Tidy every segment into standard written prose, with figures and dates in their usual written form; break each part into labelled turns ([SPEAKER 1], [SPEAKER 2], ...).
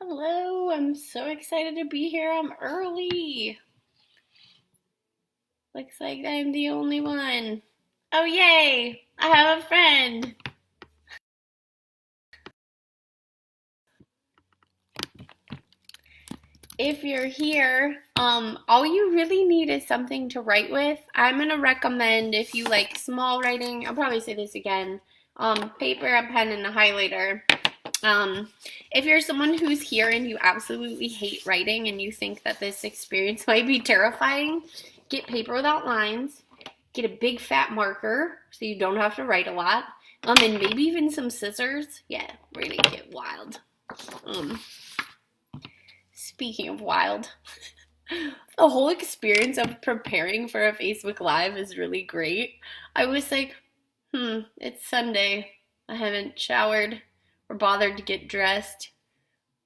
[SPEAKER 1] Hello, I'm so excited to be here. I'm early. Looks like I'm the only one. Oh, yay! I have a friend. If you're here, all you really need is something to write with. I'm gonna recommend if you like small writing, I'll probably say this again, paper, a pen, and a highlighter. Um, if you're someone who's here and you absolutely hate writing and you think that this experience might be terrifying, get paper without lines, get a big fat marker so you don't have to write a lot, and maybe even some scissors. Yeah, we're gonna get wild. Um, Speaking of wild, the whole experience of preparing for a Facebook Live is really great. I was like, it's Sunday. I haven't showered or bothered to get dressed.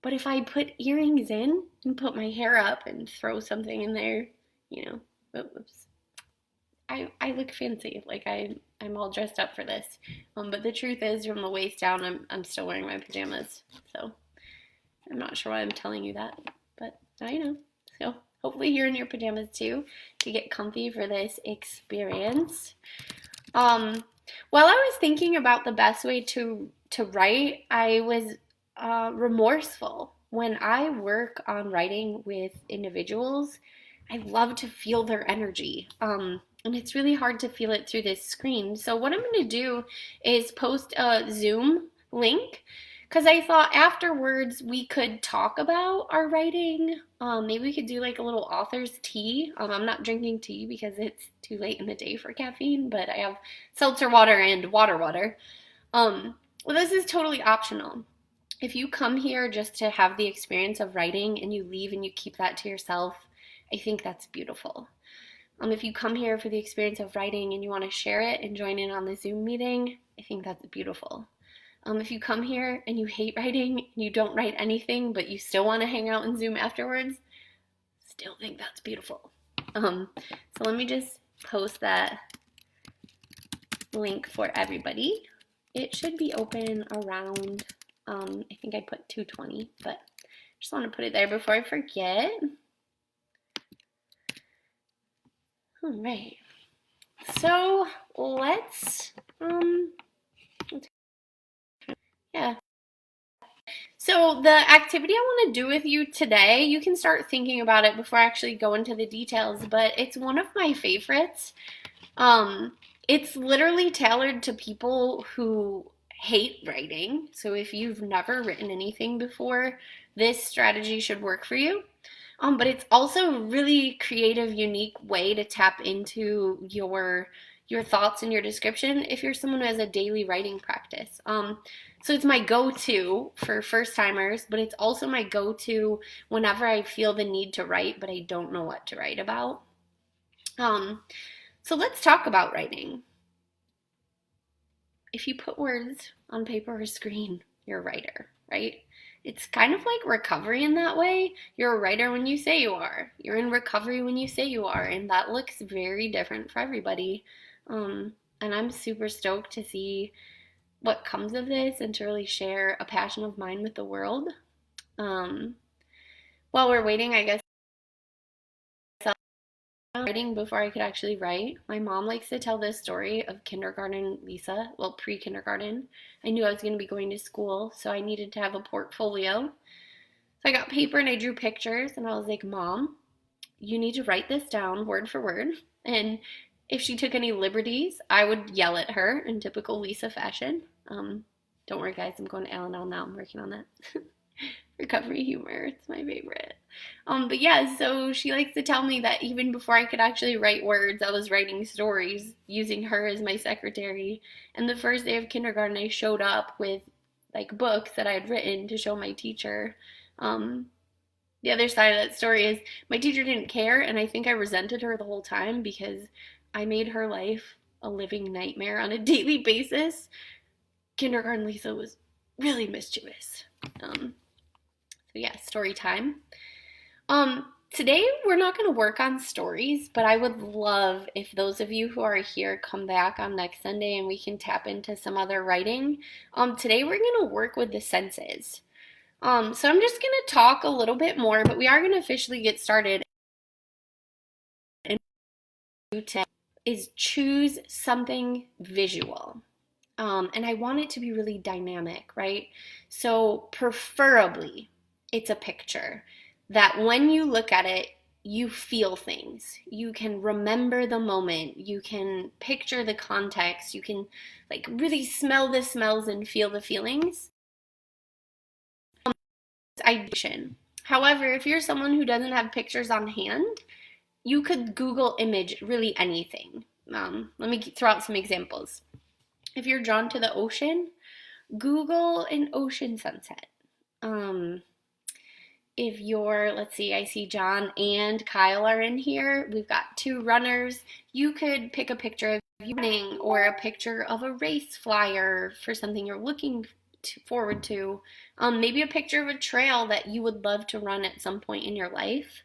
[SPEAKER 1] But if I put earrings in and put my hair up and throw something in there, you know, oops, I look fancy. Like I'm all dressed up for this. But the truth is, from the waist down, I'm still wearing my pajamas. So I'm not sure why I'm telling you that, but now you know. So hopefully you're in your pajamas too to get comfy for this experience. While I was thinking about the best way to write, I was remorseful. When I work on writing with individuals, I love to feel their energy. And it's really hard to feel it through this screen. So what I'm going to do is post a Zoom link because I thought afterwards we could talk about our writing. Maybe we could do like a little author's tea. I'm not drinking tea because it's too late in the day for caffeine, but I have seltzer water and water. Well, this is totally optional. If you come here just to have the experience of writing and you leave and you keep that to yourself, I think that's beautiful. If you come here for the experience of writing and you want to share it and join in on the Zoom meeting, I think that's beautiful. If you come here and you hate writing and you don't write anything, but you still want to hang out in Zoom afterwards, still think that's beautiful. So let me just post that link for everybody. It should be open around, I think I put 2:20, but just want to put it there before I forget. All right. So yeah. So the activity I want to do with you today, you can start thinking about it before I actually go into the details, but it's one of my favorites. Um, it's literally tailored to people who hate writing. So if you've never written anything before, this strategy should work for you. But it's also a really creative, unique way to tap into your thoughts and your description if you're someone who has a daily writing practice. So it's my go-to for first timers, but it's also my go-to whenever I feel the need to write, but I don't know what to write about. So let's talk about writing. If you put words on paper or screen, you're a writer, right? It's kind of like recovery in that way. You're a writer when you say you are. You're in recovery when you say you are, and that looks very different for everybody. And I'm super stoked to see what comes of this and to really share a passion of mine with the world. Um, while we're waiting, I guess writing before I could actually write. My mom likes to tell this story of kindergarten Lisa, well, pre kindergarten. I knew I was going to be going to school, so I needed to have a portfolio. So I got paper and I drew pictures, and I was like, Mom, you need to write this down word for word. And if she took any liberties, I would yell at her in typical Lisa fashion. Don't worry, guys, I'm going to Al-Anon now. I'm working on that. Recovery humor, it's my favorite. But yeah, so she likes to tell me that even before I could actually write words, I was writing stories using her as my secretary. And the first day of kindergarten, I showed up with like books that I had written to show my teacher. Um, the other side of that story is my teacher didn't care, and I think I resented her the whole time because I made her life a living nightmare on a daily basis. Kindergarten Lisa was really mischievous. So yeah, story time. Today we're not going to work on stories, but I would love if those of you who are here come back on next Sunday and we can tap into some other writing. Today we're going to work with the senses. So I'm just gonna talk a little bit more, but we are gonna officially get started. And is choose something visual. And I want it to be really dynamic, right? So preferably it's a picture that when you look at it, you feel things. You can remember the moment. You can picture the context. You can like really smell the smells and feel the feelings. However, if you're someone who doesn't have pictures on hand, you could Google image really anything. Let me throw out some examples. If you're drawn to the ocean, Google an ocean sunset. Um, if you're, let's see, I see John and Kyle are in here. We've got two runners. You could pick a picture of you running or a picture of a race flyer for something you're looking forward to. Maybe a picture of a trail that you would love to run at some point in your life.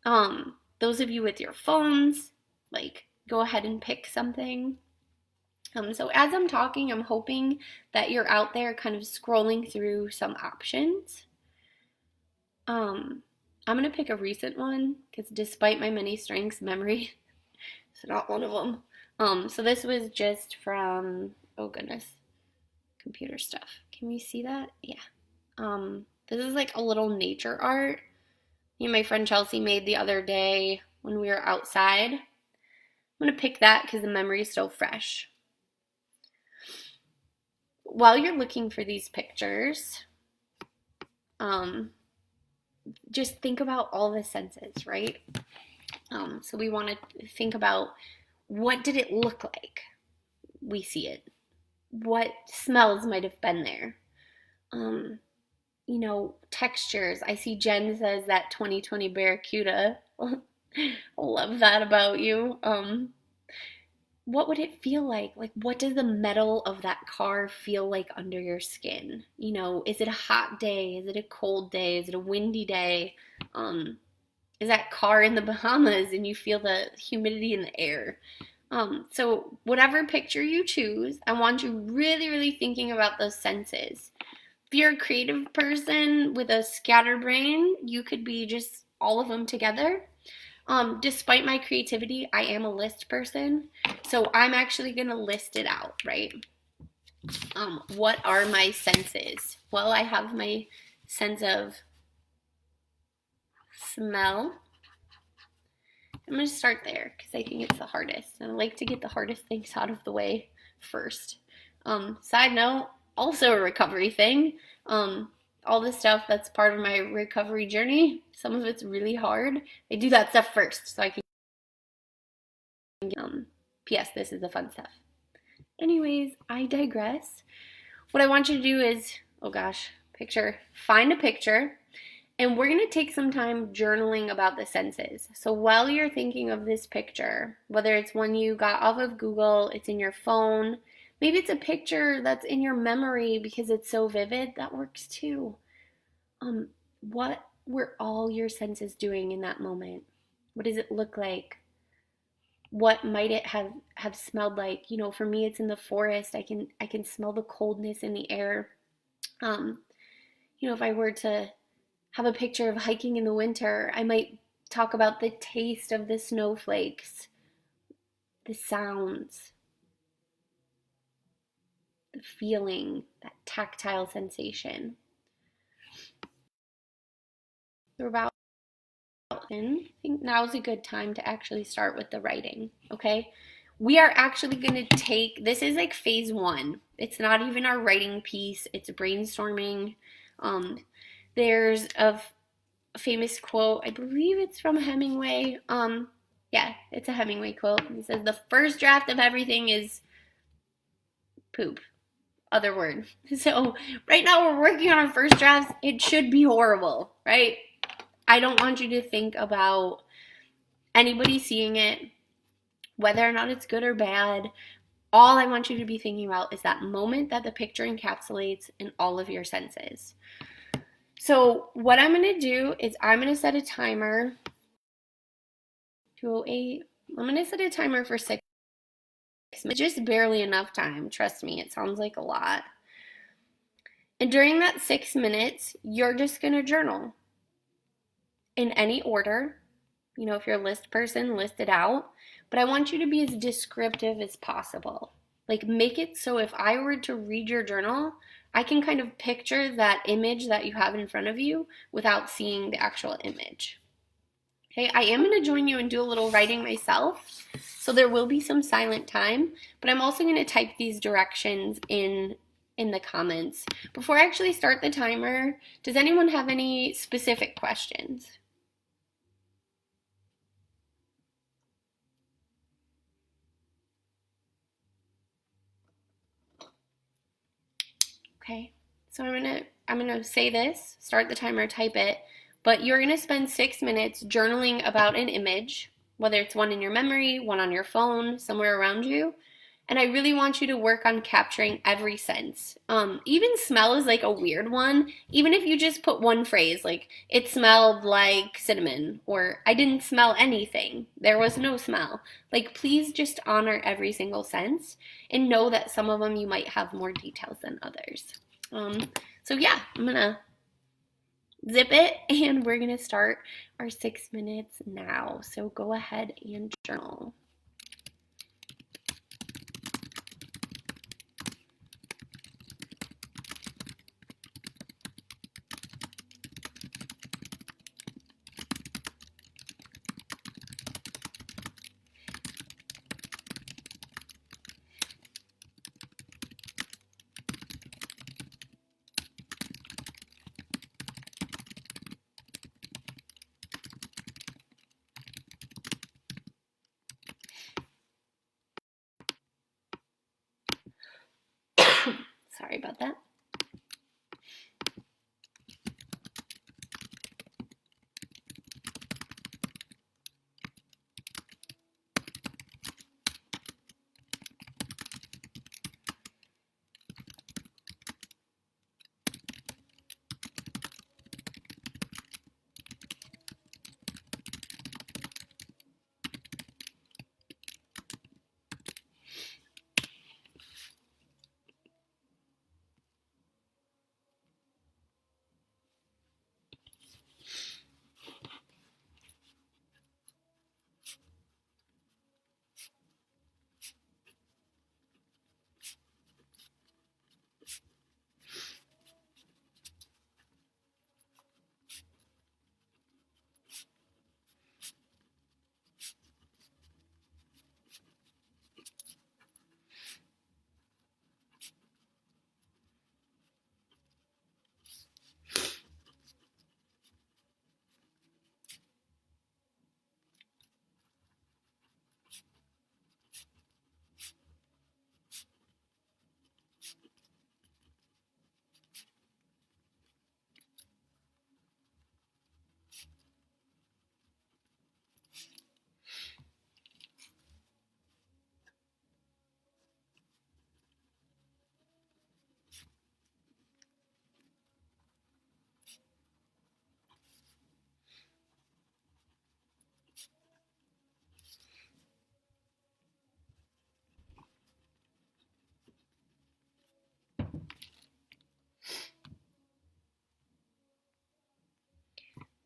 [SPEAKER 1] Those of you with your phones, like go ahead and pick something. So as I'm talking, I'm hoping that you're out there kind of scrolling through some options. I'm going to pick a recent one because despite my many strengths, memory is not one of them. So this was just from, oh goodness, computer stuff. Can we see that? Yeah. This is like a little nature art my friend Chelsea made the other day when we were outside. I'm going to pick that because the memory is so fresh. While you're looking for these pictures, just think about all the senses, right? So we want to think about what did it look like? We see it. What smells might have been there? Textures. I see Jen says that 2020 Barracuda. Love that about you. What would it feel like? Like, what does the metal of that car feel like under your skin? Is it a hot day? Is it a cold day? Is it a windy day? Is that car in the Bahamas and you feel the humidity in the air? So whatever picture you choose, I want you really, really thinking about those senses. If you're a creative person with a scatterbrain, you could be just all of them together. Despite my creativity, I am a list person, so I'm actually gonna list it out, right? What are my senses? Well, I have my sense of smell. I'm gonna start there because I think it's the hardest, and I like to get the hardest things out of the way first. Side note, also a recovery thing. All this stuff that's part of my recovery journey, some of it's really hard. I do that stuff first so I can P.S. This is the fun stuff. Anyways, I digress. What I want you to do is, oh gosh, find a picture, and we're going to take some time journaling about the senses. So while you're thinking of this picture, whether it's one you got off of Google, it's in your phone, maybe it's a picture that's in your memory because it's so vivid, that works too. What were all your senses doing in that moment? What does it look like? What might it have smelled like? For me, it's in the forest. I can smell the coldness in the air. If I were to have a picture of hiking in the winter, I might talk about the taste of the snowflakes, the sounds, the feeling, that tactile sensation. We're about I think now's a good time to actually start with the writing, okay? We are actually going to this is like phase 1. It's not even our writing piece, it's brainstorming. There's a famous quote, I believe it's from Hemingway. Yeah, it's a Hemingway quote. He says, the first draft of everything is poop. Other word. So right now we're working on our first drafts. It should be horrible, right? I don't want you to think about anybody seeing it, whether or not it's good or bad. All I want you to be thinking about is that moment that the picture encapsulates in all of your senses. So what I'm going to do is I'm going to set a timer. 2:08. I'm going to set a timer for 6 minutes. Just barely enough time. Trust me, it sounds like a lot. And during that 6 minutes, you're just going to journal in any order. You know, if you're a list person, list it out. But I want you to be as descriptive as possible. Like, make it so if I were to read your journal, I can kind of picture that image that you have in front of you without seeing the actual image. Okay, I am going to join you and do a little writing myself. So there will be some silent time, but I'm also going to type these directions in the comments. Before I actually start the timer, does anyone have any specific questions? Okay, so I'm gonna say this, start the timer, type it, but you're gonna spend 6 minutes journaling about an image, whether it's one in your memory, one on your phone, somewhere around you. And I really want you to work on capturing every sense. Even smell is like a weird one. Even if you just put one phrase, like it smelled like cinnamon, or I didn't smell anything, there was no smell. Like, please just honor every single sense and know that some of them you might have more details than others. So yeah, I'm gonna zip it and we're gonna start our 6 minutes now. So go ahead and journal. Sorry about that.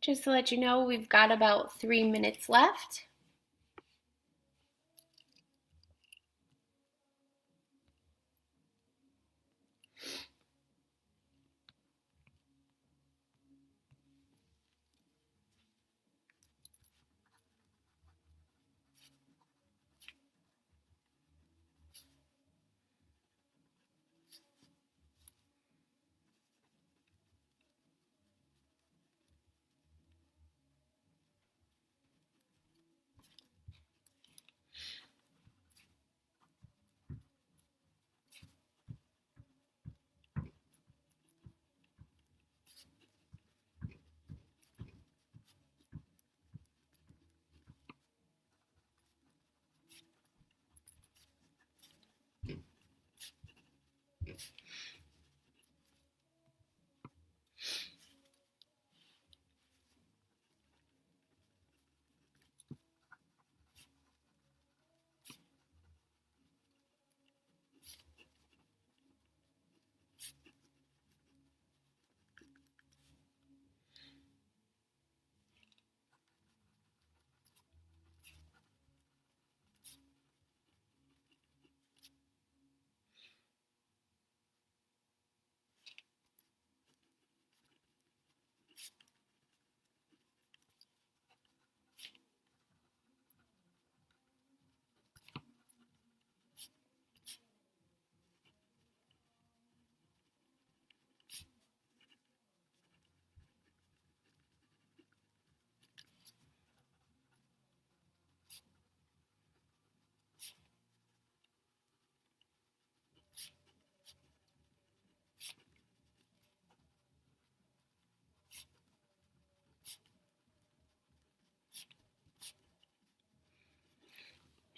[SPEAKER 1] Just to let you know, we've got about 3 minutes left.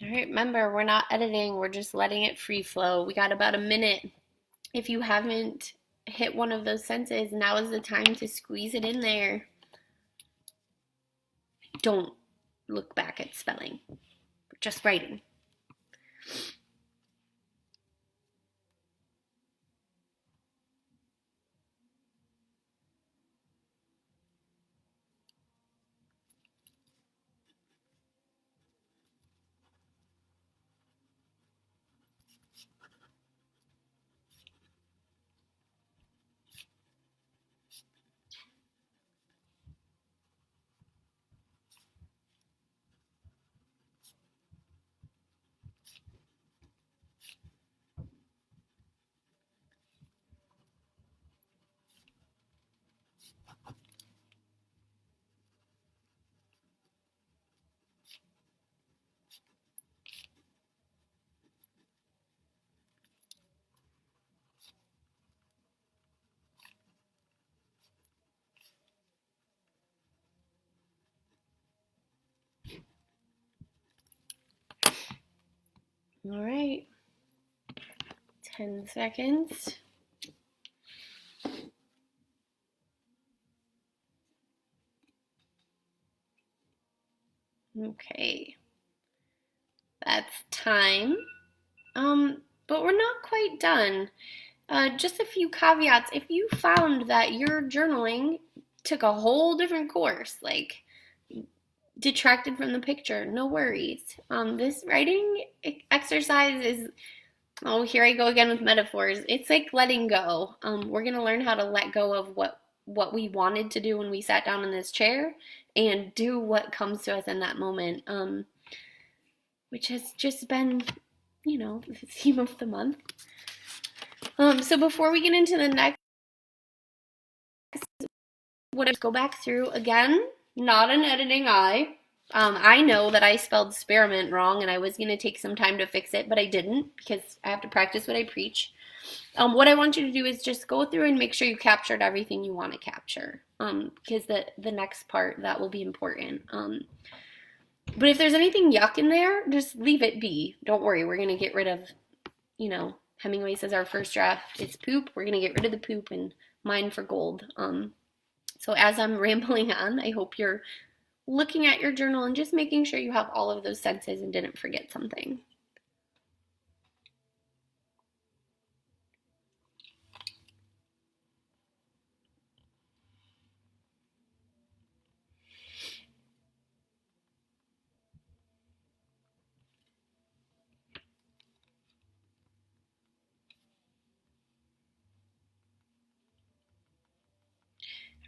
[SPEAKER 1] All right, remember, we're not editing, we're just letting it free flow. We got about a minute. If you haven't hit one of those senses, now is the time to squeeze it in there. Don't look back at spelling, we're just writing. All right, 10 seconds. Okay, that's time. But we're not quite done. Just a few caveats. If you found that your journaling took a whole different course, like detracted from the picture, no worries. This writing exercise is, oh, here I go again with metaphors. It's like letting go. We're gonna learn how to let go of what we wanted to do when we sat down in this chair and do what comes to us in that moment. Which has just been, the theme of the month. So before we get into the next, what I go back through again, not an editing eye. I know that I spelled spearmint wrong and I was going to take some time to fix it, but I didn't because I have to practice what I preach. What I want you to do is just go through and make sure you captured everything you want to capture, because the next part, that will be important. But if there's anything yuck in there, just leave it be. Don't worry, we're going to get rid of, Hemingway says our first draft is poop. We're going to get rid of the poop and mine for gold. So as I'm rambling on, I hope you're looking at your journal and just making sure you have all of those senses and didn't forget something.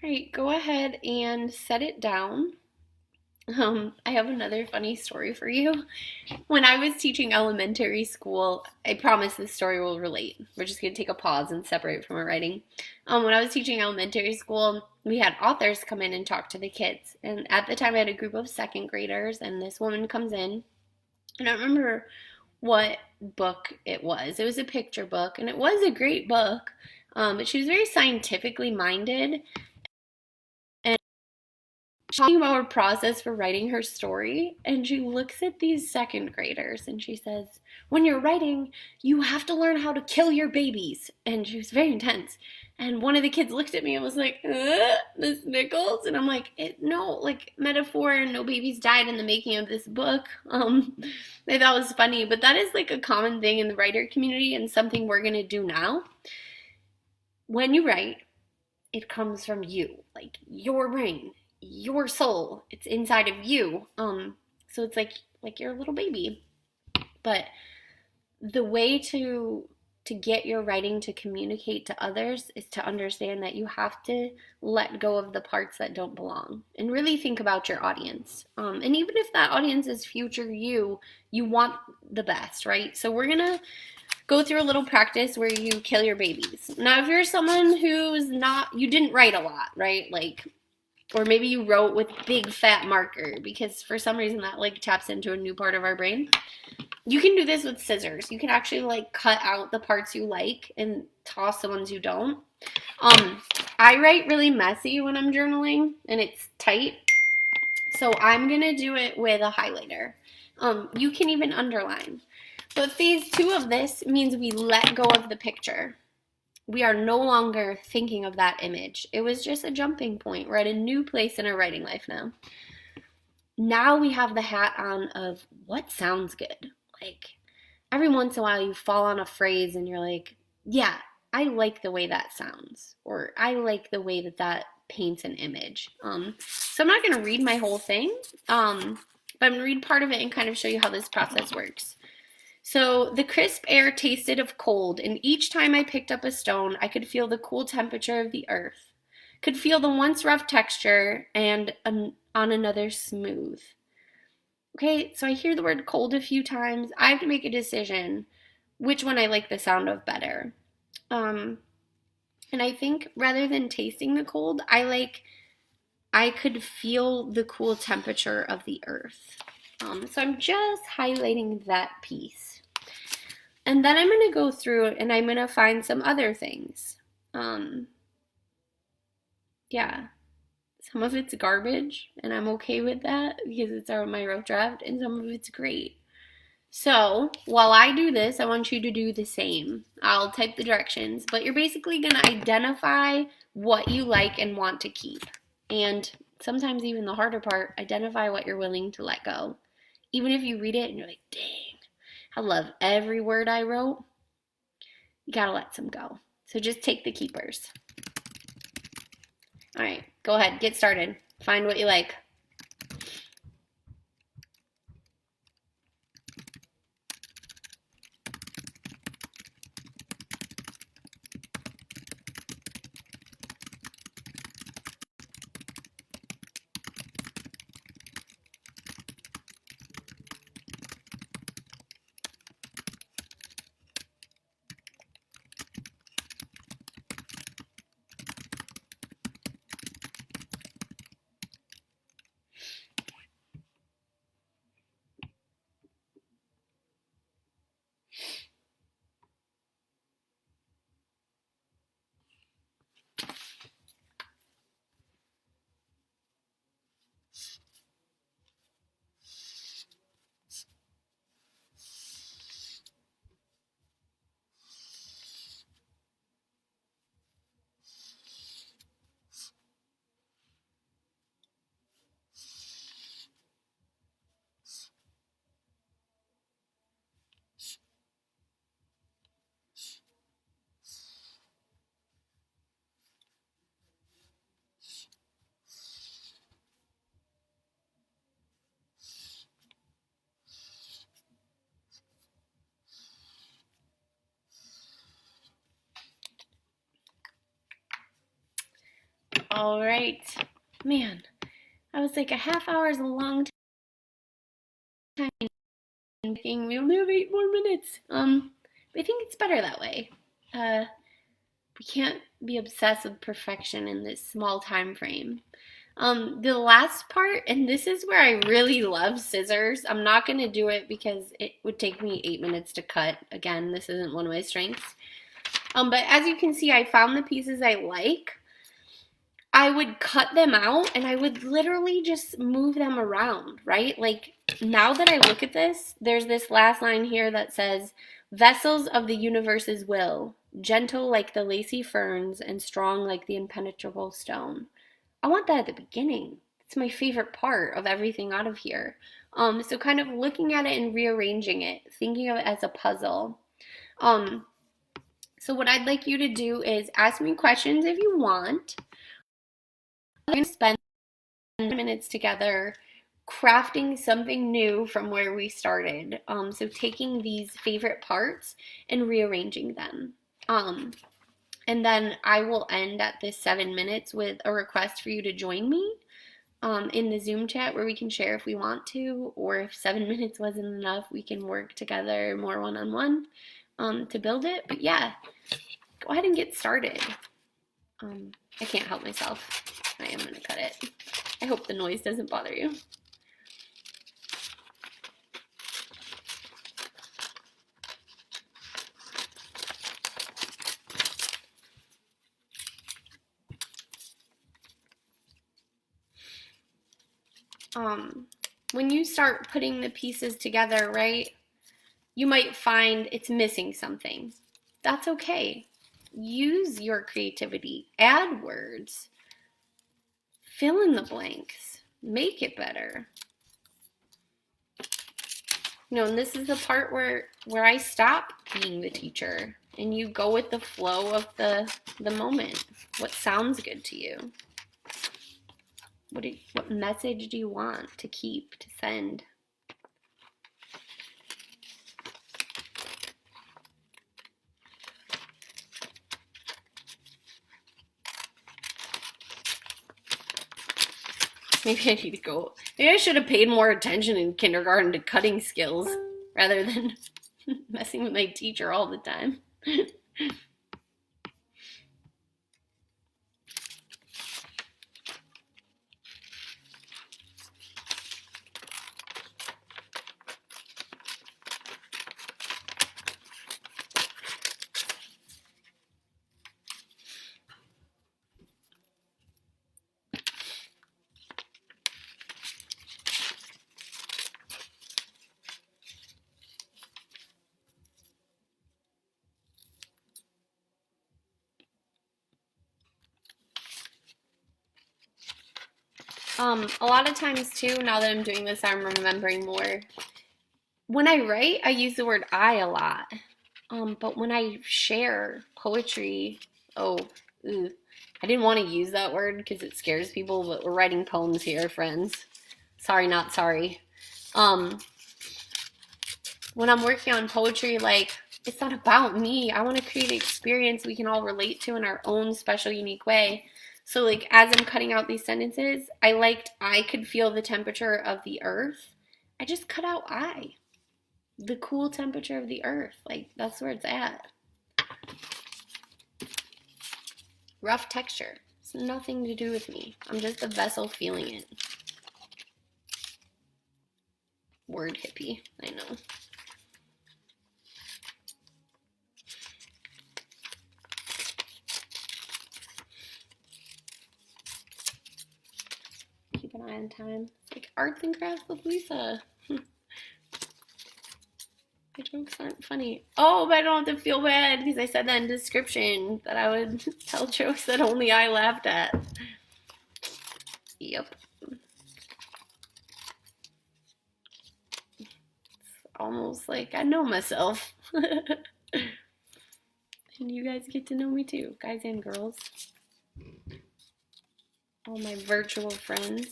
[SPEAKER 1] All right, go ahead and set it down. I have another funny story for you. When I was teaching elementary school, I promise this story will relate. We're just going to take a pause and separate from our writing. When I was teaching elementary school, we had authors come in and talk to the kids. And at the time, I had a group of second graders, and this woman comes in. I don't remember what book it was. It was a picture book, and it was a great book. But she was very scientifically minded. And talking about her process for writing her story, and she looks at these second graders and she says, when you're writing, you have to learn how to kill your babies. And she was very intense. And one of the kids looked at me and was like, Miss Nichols? And I'm like, no, like metaphor, no babies died in the making of this book. I thought it was funny, but that is like a common thing in the writer community and something we're going to do now. When you write, it comes from you, like your brain, your soul. It's inside of you. So it's like you're a little baby. But the way to get your writing to communicate to others is to understand that you have to let go of the parts that don't belong and really think about your audience. And even if that audience is future you want the best, right? So we're gonna go through a little practice where you kill your babies. Now, if you're someone who's you didn't write a lot, right? Or maybe you wrote with big fat marker because for some reason that taps into a new part of our brain. You can do this with scissors. You can actually cut out the parts you like and toss the ones you don't. I write really messy when I'm journaling and it's tight. So I'm going to do it with a highlighter. You can even underline. But phase 2 of this means we let go of the picture. We are no longer thinking of that image. It was just a jumping point. We're at a new place in our writing life now. Now we have the hat on of what sounds good. Like, every once in a while you fall on a phrase and you're like, yeah, I like the way that sounds, or I like the way that that paints an image. So I'm not going to read my whole thing, but I'm going to read part of it and kind of show you how this process works. So the crisp air tasted of cold, and each time I picked up a stone, I could feel the cool temperature of the earth, could feel the once rough texture, and on another smooth. Okay, so I hear the word cold a few times. I have to make a decision which one I like the sound of better. And I think rather than tasting the cold, I could feel the cool temperature of the earth. So I'm just highlighting that piece. And then I'm going to go through and I'm going to find some other things. Yeah, some of it's garbage, and I'm okay with that because it's my rough draft, and some of it's great. So while I do this, I want you to do the same. I'll type the directions, but you're basically going to identify what you like and want to keep. And sometimes even the harder part, identify what you're willing to let go. Even if you read it and you're like, dang, I love every word I wrote, you got to let some go. So just take the keepers. All right, go ahead, get started. Find what you like. All right, man, I was like a half hour is a long time. We only have 8 more minutes. But I think it's better that way. We can't be obsessed with perfection in this small time frame. The last part, and this is where I really love scissors. I'm not going to do it because it would take me 8 minutes to cut. Again, this isn't one of my strengths. But as you can see, I found the pieces I like. I would cut them out and I would literally just move them around, right? Like, now that I look at this, there's this last line here that says, vessels of the universe's will, gentle like the lacy ferns and strong like the impenetrable stone. I want that at the beginning. It's my favorite part of everything out of here. So kind of looking at it and rearranging it, thinking of it as a puzzle. So what I'd like you to do is ask me questions if you want. We're going to spend minutes together crafting something new from where we started. So taking these favorite parts and rearranging them. And then I will end at this 7 minutes with a request for you to join me in the Zoom chat where we can share if we want to, or if 7 minutes wasn't enough, we can work together more one-on-one to build it. But yeah, go ahead and get started. I can't help myself. I am going to cut it. I hope the noise doesn't bother you. when you start putting the pieces together, right, you might find it's missing something. That's okay. Use your creativity, add words, fill in the blanks, make it better. And this is the part where I stop being the teacher and you go with the flow of the moment. What sounds good to you? What message do you want to keep, to send? Maybe I need to go. Maybe I should have paid more attention in kindergarten to cutting skills rather than messing with my teacher all the time. A lot of times too, now that I'm doing this, I'm remembering more. When I write, I use the word I a lot. But when I share poetry, I didn't want to use that word because it scares people, but we're writing poems here, friends. Sorry, not sorry. When I'm working on poetry, it's not about me. I want to create an experience we can all relate to in our own special, unique way. So as I'm cutting out these sentences, I could feel the temperature of the earth. I just cut out I. The cool temperature of the earth. That's where it's at. Rough texture. It's nothing to do with me. I'm just a vessel feeling it. Word hippie, I know. Keep an eye on time. It's arts and crafts with Lisa. My jokes aren't funny. Oh, but I don't have to feel bad because I said that in description that I would tell jokes that only I laughed at. Yep. It's almost like I know myself. And you guys get to know me too, guys and girls. All my virtual friends.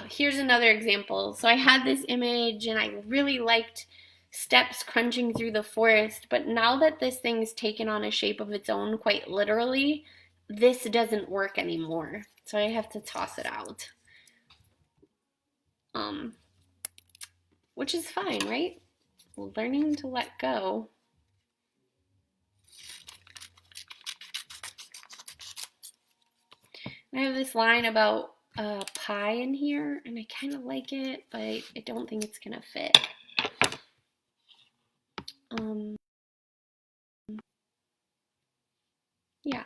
[SPEAKER 1] Here's another example. So I had this image and I really liked steps crunching through the forest, but now that this thing's taken on a shape of its own, quite literally, this doesn't work anymore. So I have to toss it out. Which is fine, right? Learning to let go. I have this line about pie in here, and I kind of like it, but I don't think it's gonna fit. Yeah.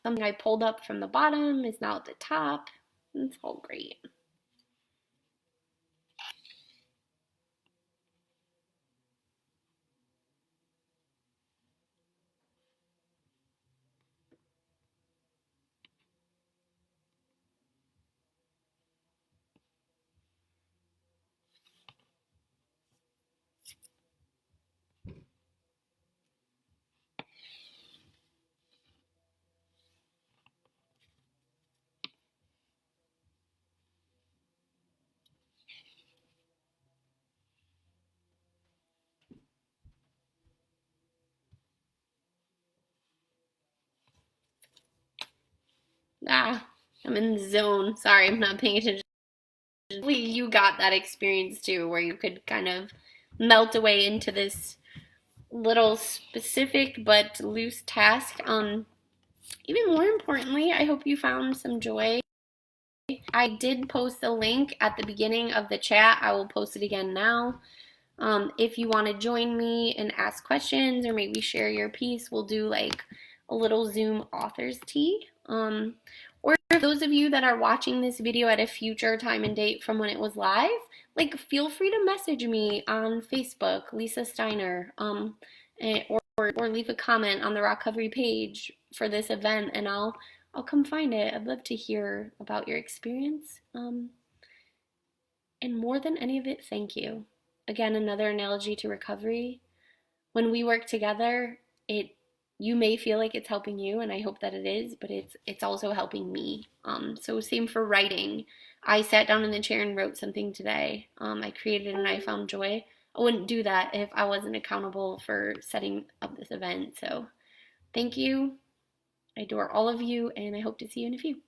[SPEAKER 1] Something I pulled up from the bottom is now at the top. It's all great. I'm in the zone. Sorry, I'm not paying attention. You got that experience too, where you could kind of melt away into this little specific but loose task. Even more importantly, I hope you found some joy. I did post the link at the beginning of the chat. I will post it again now. If you want to join me and ask questions or maybe share your piece, we'll do a little Zoom author's tea. Or for those of you that are watching this video at a future time and date from when it was live, like feel free to message me on Facebook, Lisa Steiner, or leave a comment on the Rockcovery page for this event, and I'll come find it. I'd love to hear about your experience. And more than any of it, thank you. Again, another analogy to recovery. When we work together, it you may feel like it's helping you, and I hope that it is, but it's also helping me. So same for writing. I sat down in the chair and wrote something today. I created and I found joy. I wouldn't do that if I wasn't accountable for setting up this event. So thank you. I adore all of you, and I hope to see you in a few.